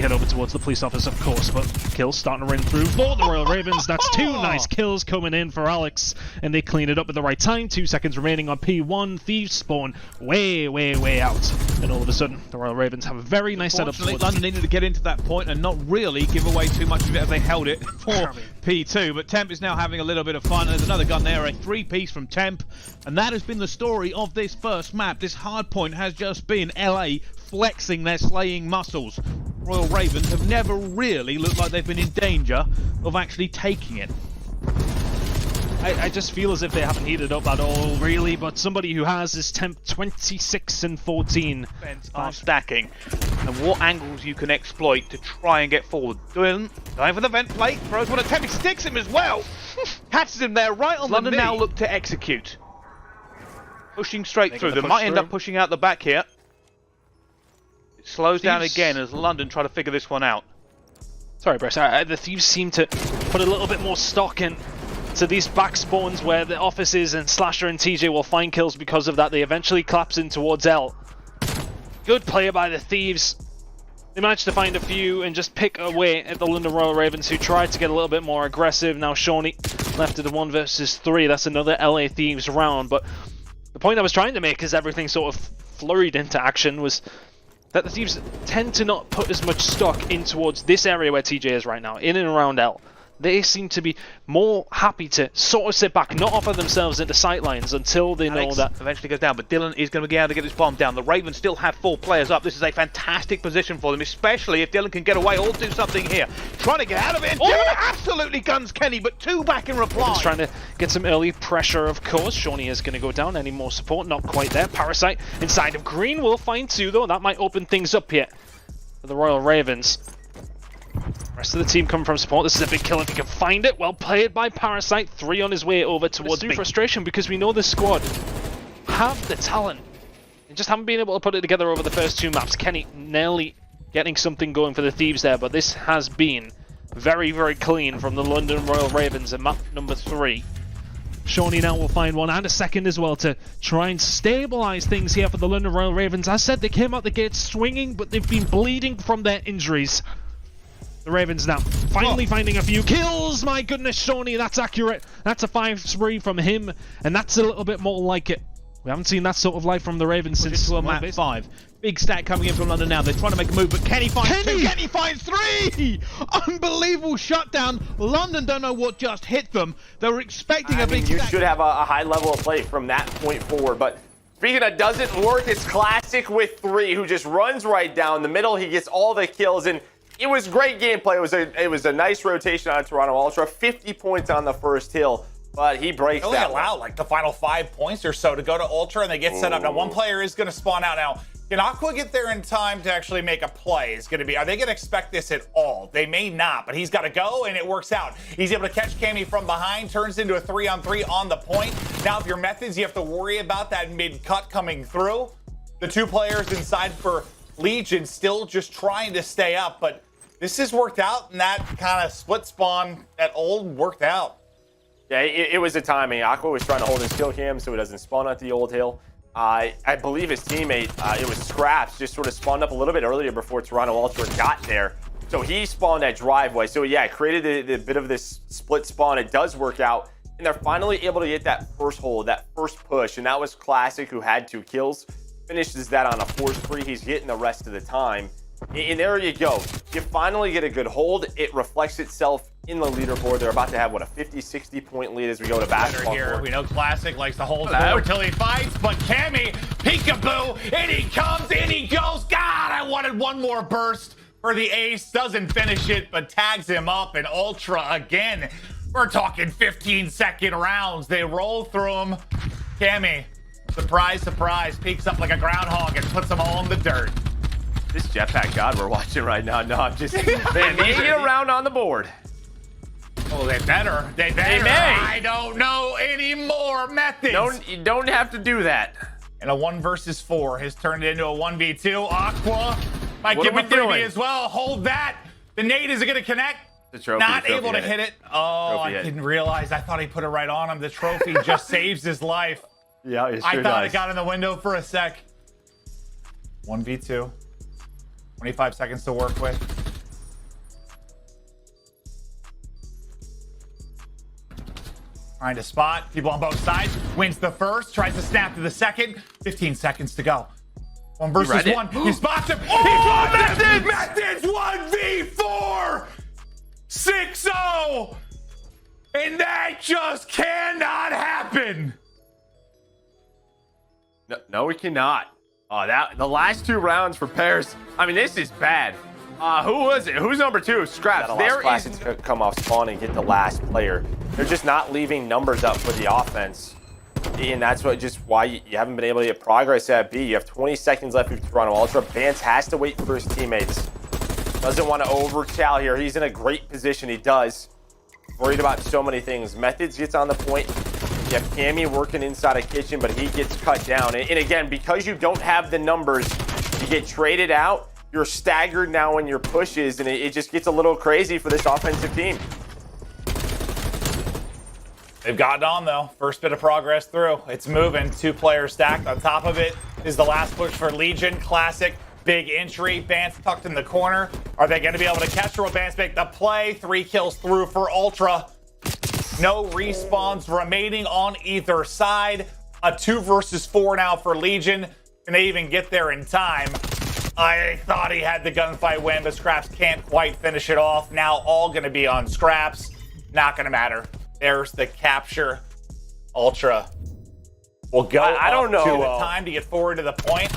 head over towards the police office, of course, but kills starting to run through for the Royal Ravens. That's 2 nice kills coming in for Alex, and they clean it up at the right time. 2 seconds remaining on P1. Thieves spawn way out, and all of a sudden, the Royal Ravens have a very nice setup. London needed to get into that point and not really give away too much of it as they held it for P2, but Temp is now having a little bit of fun. There's another gun there, a 3-piece from Temp, and that has been the story of this first map. This hard point has just been LA flexing their slaying muscles. Royal Ravens have never really looked like they've been in danger of actually taking it. I just feel as if they haven't heated up at all, really, but somebody who has is Temp 26 and 14. Are stacking, and what angles you can exploit to try and get forward. Going for the vent plate, throws one at Temp, he sticks him as well! Catches him there right on London the knee. Now look to execute. Pushing straight through, they might end up pushing out the back here. It slows down again as London try to figure this one out. Sorry, Bryce, the Thieves seem to put a little bit more stock in to these back spawns where the offices and Slasher and TJ will find kills because of that. They eventually collapse in towards L. Good player by the Thieves. They managed to find a few and just pick away at the London Royal Ravens, who tried to get a little bit more aggressive. Now Shawnee left at a 1 versus 3. That's another LA Thieves round. But the point I was trying to make as everything sort of flurried into action was that the Thieves tend to not put as much stock in towards this area where TJ is right now, in and around L. They seem to be more happy to sort of sit back, not offer themselves into sightlines until they know that. Eventually goes down, but Dylan is going to be able to get this bomb down. The Ravens still have 4 players up. This is a fantastic position for them, especially if Dylan can get away or do something here. Trying to get out of it. Oh! Dylan absolutely guns Kenny, but 2 back in reply. He's trying to get some early pressure, of course. Shawnee is going to go down. Any more support? Not quite there. Parasite inside of Green will find 2, though. That might open things up here for the Royal Ravens. Rest of the team coming from support. This is a big kill if he can find it. Well played by Parasite. 3 on his way over towards B. Frustration because we know this squad have the talent. They just haven't been able to put it together over the first 2 maps. Kenny nearly getting something going for the Thieves there, but this has been very clean from the London Royal Ravens in map number 3. Shawnee now will find 1 and a second as well to try and stabilize things here for the London Royal Ravens. As said, they came out the gate swinging, but they've been bleeding from their injuries. The Ravens now finally finding a few kills. My goodness, Shawnee, that's accurate. That's a 5-3 from him, and that's a little bit more like it. We haven't seen that sort of life from the Ravens since map 5. Big stack coming in from London now. They're trying to make a move, but Kenny finds 2. Kenny finds 3! Unbelievable shutdown. London don't know what just hit them. They were expecting a big You stack. should have a high level of play from that point forward, but speaking of doesn't work, it's classic with 3, who just runs right down the middle. He gets all the kills, and it was great gameplay. It was a nice rotation on Toronto Ultra. 50 points on the first hill, but he breaks that. They only allow like the final 5 points or so to go to Ultra, and they get set up. Now, one player is going to spawn out. Now, can Aqua get there in time to actually make a play? Are they going to expect this at all? They may not, but he's got to go, and it works out. He's able to catch Cammy from behind, turns into a 3-on-3 on the point. Now, if you're Methods, you have to worry about that mid-cut coming through. The 2 players inside for Legion still just trying to stay up, but this has worked out, and that kind of split spawn at old worked out. Yeah, it was the timing. Aqua was trying to hold his kill cam so he doesn't spawn at the old hill. I believe his teammate, it was Scraps, just sort of spawned up a little bit earlier before Toronto Ultra got there. So he spawned at driveway. So yeah, it created a bit of this split spawn. It does work out, and they're finally able to get that first hold, that first push, and that was Classic, who had 2 kills. Finishes that on a 4-3. He's getting the rest of the time. And there you go. You finally get a good hold. It reflects itself in the leaderboard. They're about to have, what, a 50-60 point lead as we go to basketball here. We know Classic likes to hold forward till he fights, but Cammy, peekaboo, and he comes, and he goes. God, I wanted one more burst for the ace. Doesn't finish it, but tags him up, and Ultra again. We're talking 15-second rounds. They roll through him. Cammy, surprise, surprise, peeks up like a groundhog and puts them all in the dirt. This jetpack god we're watching right now. No, I'm just they need it around on the board. Oh, they better. They better. They may. I don't know any more methods. You don't have to do that. And a 1 versus 4 has turned into a 1v2. Aqua might give him 3v as well. Hold that. The nade is going to connect. The trophy. Not able to hit it. Oh, I didn't realize. I thought he put it right on him. The trophy just saves his life. Yeah, it sure I thought does. it got in the window for a sec. 1v2. 25 seconds to work with. Trying to spot people on both sides. Wins the first, tries to snap to the second. 15 seconds to go. 1 versus 1. He spots him. Oh, METHODZ 1v4. 6-0. And that just cannot happen. No, we cannot. Oh, the last 2 rounds for pairs. I mean, this is bad. Who was it? Who's number 2? Scraps. There is to come off spawn and get the last player. They're just not leaving numbers up for the offense, and that's why you haven't been able to get progress at B. You have 20 seconds left with Toronto Ultra. Vance has to wait for his teammates. Doesn't want to overchow here. He's in a great position. He does. Worried about so many things. METHODZ gets on the point. You have Cammy working inside a kitchen, but he gets cut down. And again, because you don't have the numbers, you get traded out. You're staggered now in your pushes, and it just gets a little crazy for this offensive team. They've gotten on, though. First bit of progress through. It's moving. 2 players stacked. On top of it is the last push for Legion. Classic. Big entry. Vance tucked in the corner. Are they going to be able to catch her? Will Vance make the play? 3 kills through for Ultra. No respawns remaining on either side. A 2 versus 4 now for Legion. Can they even get there in time? I thought he had the gunfight win, but Scraps can't quite finish it off. Now all going to be on Scraps. Not going to matter. There's the capture. Ultra will go. I don't know. To the time to get forward to the point.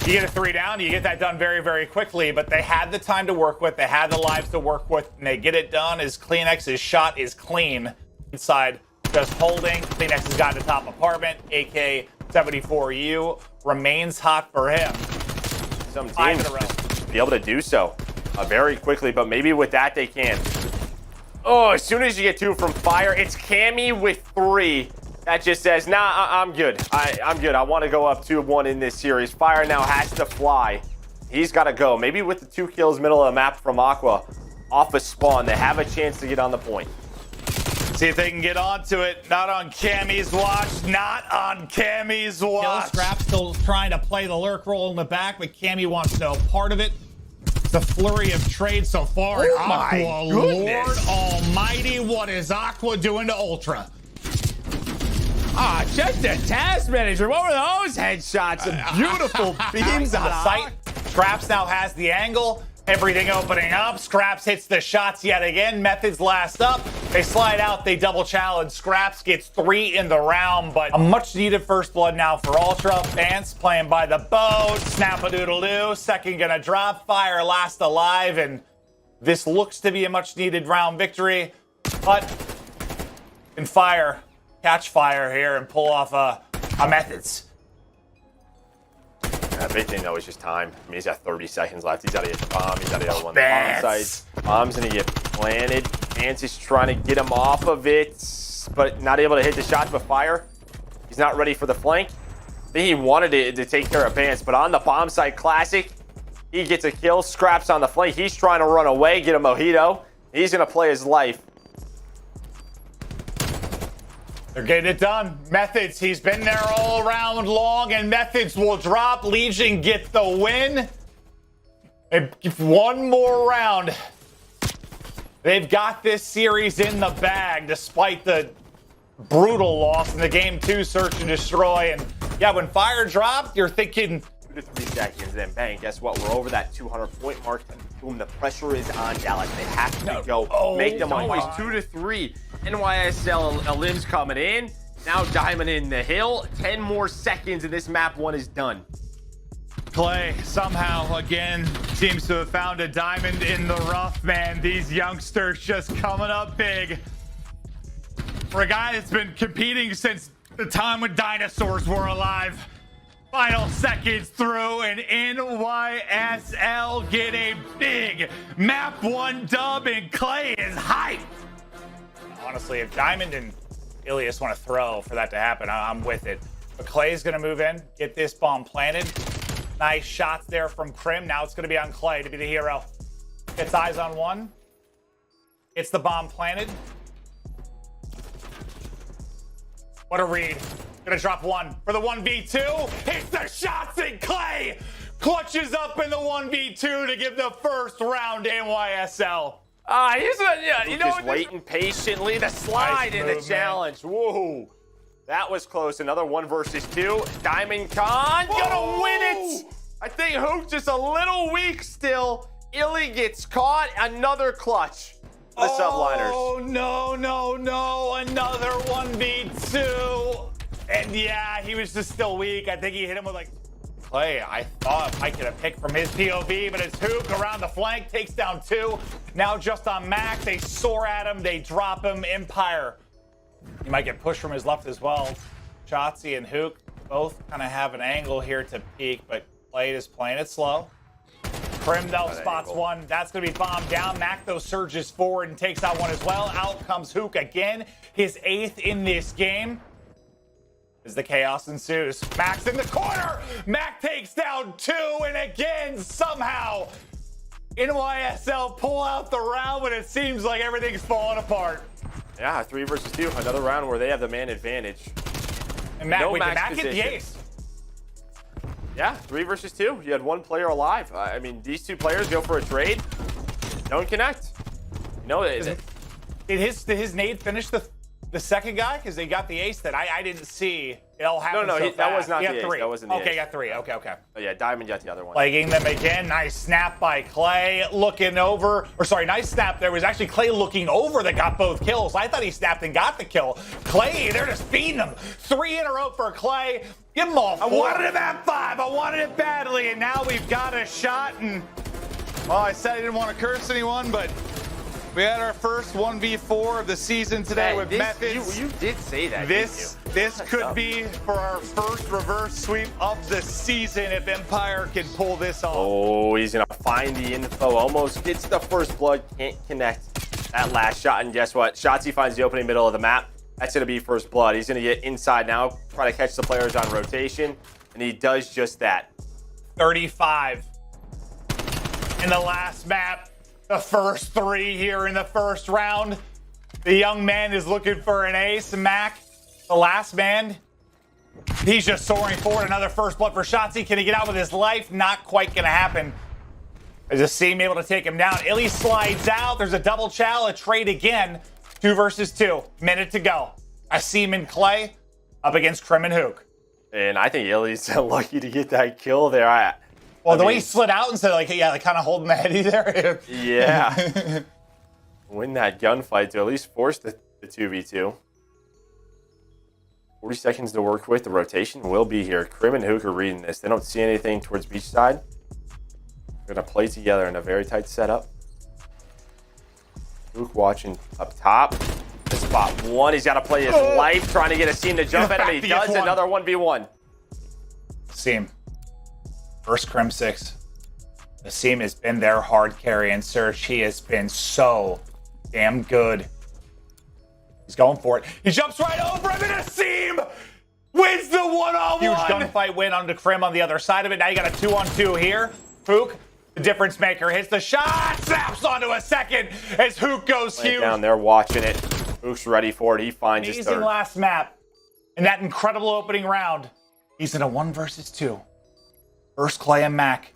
You get a 3 down, you get that done very, very quickly, but they had the time to work with, they had the lives to work with, and they get it done as CleanX's shot is clean. Inside, just holding. CleanX has got the top apartment. AK-74U remains hot for him. Some teams just be able to do so very quickly, but maybe with that they can. Oh, as soon as you get 2 from Fire, it's Cammy with 3. That just says, nah, I'm good. I'm good. I want to go up 2-1 in this series. Fire now has to fly. He's got to go. Maybe with the 2 kills middle of the map from Aqua off a spawn, they have a chance to get on the point. See if they can get onto it. Not on Cammy's watch. Not on Cammy's watch. Scrap still trying to play the lurk role in the back, but Cammy wants no part of it. The flurry of trade so far. Oh Aqua, Lord Almighty, what is Aqua doing to Ultra? Ah, just a task manager. What were those headshots? Some beautiful beams on sight. Scraps now has the angle. Everything opening up. Scraps hits the shots yet again. METHODZ last up. They slide out. They double challenge. Scraps gets 3 in the round, but a much needed first blood now for Ultra. Vance playing by the boat. Snap-a-doodle-doo. Second gonna drop. Fire last alive, and this looks to be a much needed round victory, but can Fire catch Fire here and pull off a METHODZ. Big thing though is just time. I mean, he's got 30 seconds left. He's got to get the bomb. He's got to go on the bomb site. Bomb's gonna get planted. Vance is trying to get him off of it, but not able to hit the shots with Fire. He's not ready for the flank. I think he wanted to take care of Vance, but on the bomb site, Classic, he gets a kill. Scraps on the flank. He's trying to run away, get a mojito. He's gonna play his life. They're getting it done. METHODZ, he's been there all round long, and METHODZ will drop. Legion get the win. If one more round, they've got this series in the bag, despite the brutal loss in the game 2 search and destroy. And yeah, when Fire dropped, you're thinking 2 to 3 seconds, then bang, guess what? We're over that 200-point mark. Boom, the pressure is on Dallas. They have to go make them always 2 to 3. NYSL a limbs coming in. Now Diamond in the hill. 10 more seconds and this map 1 is done. Clay somehow again seems to have found a diamond in the rough, man. These youngsters just coming up big. For a guy that's been competing since the time when dinosaurs were alive. Final seconds through, and NYSL get a big map 1 dub, and Clay is hyped. Honestly, if Diamond and Ilias want to throw for that to happen, I'm with it. But Clay's going to move in, get this bomb planted. Nice shots there from Crim. Now it's going to be on Clay to be the hero. Gets eyes on 1. It's the bomb planted. What a read. Gonna drop 1 for the 1v2. Hits the shots, and Clay clutches up in the 1v2 to give the first round to NYSL. You know, just waiting patiently. The slide in the challenge. Whoa. That was close. Another 1 versus 2. Diamond Khan gonna win it. I think Hook just a little weak still. Illy gets caught. Another clutch. The subliners. Oh, no. Another 1v2. And yeah, he was just still weak. I think he hit him with like play. I thought I could have picked from his POV, but it's Hook around the flank, takes down 2. Now just on Mac, they soar at him, they drop him. Empire. He might get pushed from his left as well. Shotzi and Hook both kind of have an angle here to peek, but Clay is playing it slow. Crim though spots angle. 1. That's going to be bombed down. Mac though surges forward and takes out 1 as well. Out comes Hook again. His 8th in this game. As the chaos ensues. Mac's in the corner. Mac takes down 2, and again, somehow, NYSL pull out the round when it seems like everything's falling apart. Yeah, 3 versus 2. Another round where they have the man advantage. And Mac, wait, did Mac get the ace? Yeah, 3 versus 2. You had 1 player alive. I mean, these 2 players go for a trade. Don't connect. You know, did his nade finish the second guy? Because they got the ace that I didn't see. It all happened so fast. That was not the ace. 3. That wasn't the ace. Okay, got 3. Okay. Oh, yeah, Diamond got the other one. Plaguing them again. Nice snap by Clay. Looking over. Or sorry, nice snap. There was actually Clay looking over that got both kills. I thought he snapped and got the kill. Clay, they're just feeding him. 3 in a row for Clay. Give him all 4. I wanted him at 5. I wanted it badly. And now we've got a shot. And, well, I said I didn't want to curse anyone, but we had our first 1v4 of the season today with METHODZ. You did say that. This could be for our first reverse sweep of the season if Empire can pull this off. Oh, he's going to find the info. Almost gets the first blood. Can't connect that last shot. And guess what? Shotzi finds the opening middle of the map. That's going to be first blood. He's going to get inside now, try to catch the players on rotation. And he does just that. 35 in the last map. The first 3 here in the first round. The young man is looking for an ace. Mac, the last man, he's just soaring forward. Another first blood for Shotzi. Can he get out with his life? Not quite going to happen. Is Asim able to take him down? Illy slides out. There's a double chow, a trade again. 2 versus 2. Minute to go. Asim and Clay up against Crim and Hook. And I think Illy's lucky to get that kill there. Well, the way he slid out instead of like kind of holding the heady there. Yeah. Win that gunfight to at least force the 2v2. 40 seconds to work with. The rotation will be here. Crim and Hook are reading this. They don't see anything towards beachside. They're going to play together in a very tight setup. Hook watching up top. The spot 1. He's got to play his life trying to get Asim to jump at him. He does. Another 1v1. Asim. First Crimsix. Asim has been their hard carry in search. He has been so damn good. He's going for it. He jumps right over him, and Asim wins the 1-on-1. Huge gunfight win onto Crim on the other side of it. Now you got a 2-on-2 here. Hook, the difference maker, hits the shot, snaps onto a second as Hook goes huge. Down there watching it. Hook's ready for it. He finds his third. Amazing last map. In that incredible opening round, he's in a 1 versus 2. First Clay and Mac.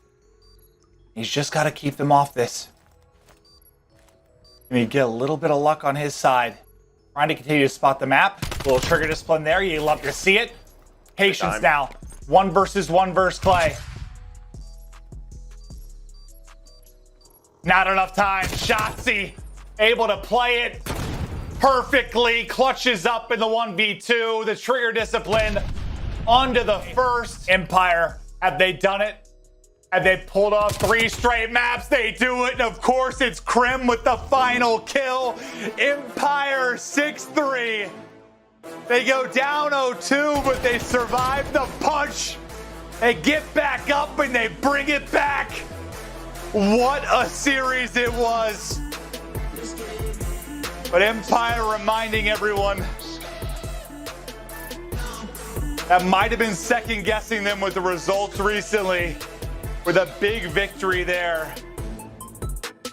He's just got to keep them off this. And he get a little bit of luck on his side. Trying to continue to spot the map. A little trigger discipline there. You love to see it. Patience now. 1 versus Clay. Not enough time. Shotzi able to play it perfectly. Clutches up in the 1v2. The trigger discipline onto the first. Empire. Have they done it? Have they pulled off 3 straight maps? They do it. And of course, it's Crim with the final kill. Empire 6-3. They go down 0-2, but they survive the punch. They get back up and they bring it back. What a series it was. But Empire reminding everyone that might have been second guessing them with the results recently, with a big victory there.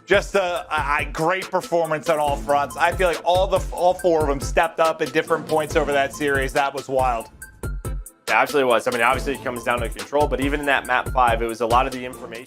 Just a great performance on all fronts. I feel like all 4 of them stepped up at different points over that series. That was wild. It absolutely was. I mean, obviously it comes down to control, but even in that map 5, it was a lot of the information.